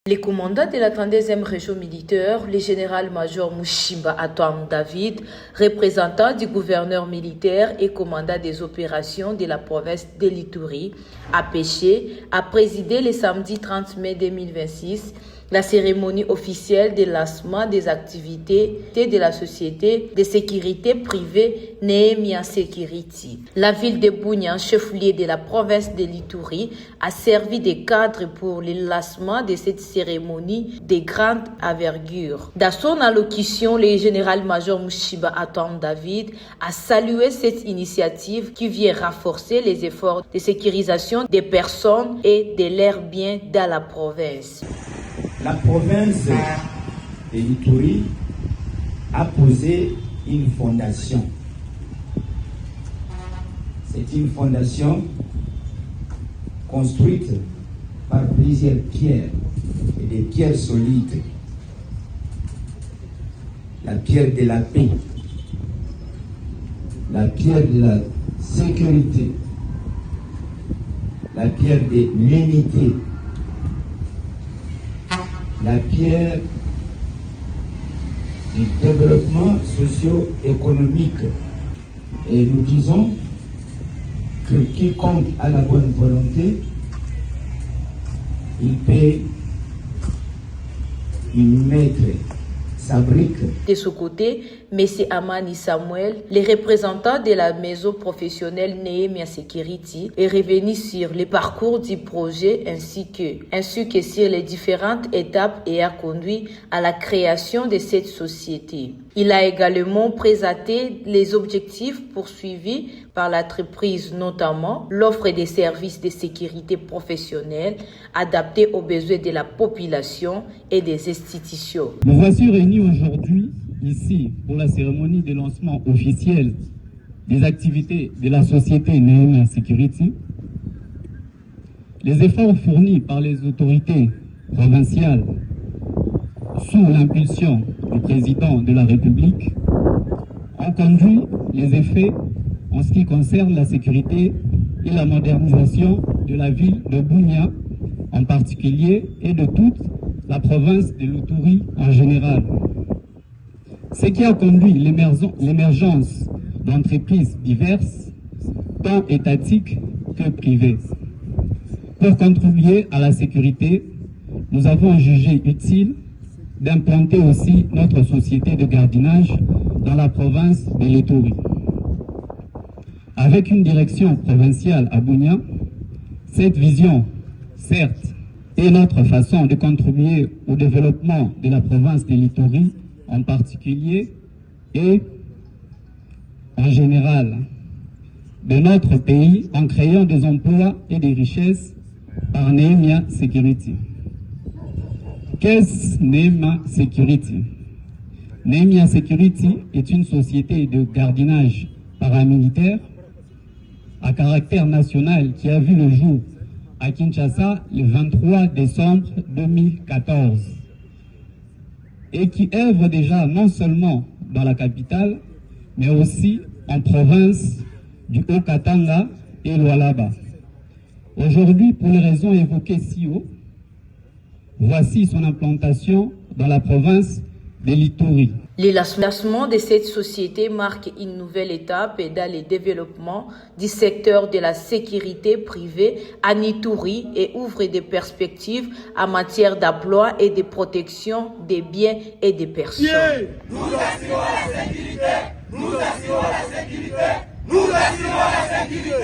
Les commandants de la 32e région militaire, le général-major Mushimba Atwam David, représentant du gouverneur militaire et commandant des opérations de la province de l'Ituri, a présidé le samedi 30 mai 2026 la cérémonie officielle de lancement des activités de la société de sécurité privée Nehemia Security. La ville de Bunia, chef-lieu de la province de l'Ituri, a servi de cadre pour le lancement de cette cérémonie de grande envergure. Dans son allocution, le général-major Mushimba Atwam David a salué cette initiative qui vient renforcer les efforts de sécurisation des personnes et de leurs biens dans la province. La province de l'Ituri a posé une fondation. C'est une fondation construite par plusieurs pierres et des pierres solides. La pierre de la paix, la pierre de la sécurité, la pierre de l'unité, la pierre du développement socio-économique. Et nous disons que quiconque a la bonne volonté, il peut y mettre sa brique. De ce côté, M. Amani Samuel, le représentant de la maison professionnelle Nehemia Security, est revenu sur le parcours du projet ainsi que sur les différentes étapes ayant conduit à la création de cette société. Il a également présenté les objectifs poursuivis par l'entreprise, notamment l'offre des services de sécurité professionnelle adaptés aux besoins de la population et des institutions. Nous voici réunis aujourd'hui ici pour la cérémonie de lancement officiel des activités de la société Nehemia Security. Les efforts fournis par les autorités provinciales sous l'impulsion du président de la République ont conduit les effets en ce qui concerne la sécurité et la modernisation de la ville de Bunia en particulier et de toute la province de l'Ituri en général. Ce qui a conduit l'émergence d'entreprises diverses, tant étatiques que privées. Pour contribuer à la sécurité, nous avons jugé utile d'implanter aussi notre société de gardiennage dans la province de l'Ituri. Avec une direction provinciale à Bunia, cette vision, certes, est notre façon de contribuer au développement de la province de l'Ituri en particulier et en général de notre pays en créant des emplois et des richesses par Nehemia Security. Qu'est-ce Nehemia Security? Nehemia Security est une société de gardiennage paramilitaire à caractère national qui a vu le jour à Kinshasa le 23 décembre 2014 et qui œuvre déjà non seulement dans la capitale mais aussi en province du Haut-Katanga et Lualaba. Aujourd'hui, pour les raisons évoquées ci haut, voici son implantation dans la province de l'Ituri. Le lancement de cette société marque une nouvelle étape dans le développement du secteur de la sécurité privée à Ituri et ouvre des perspectives en matière d'emploi et de protection des biens et des personnes. Nous assurons la sécurité, nous assurons la sécurité, nous assurons la sécurité.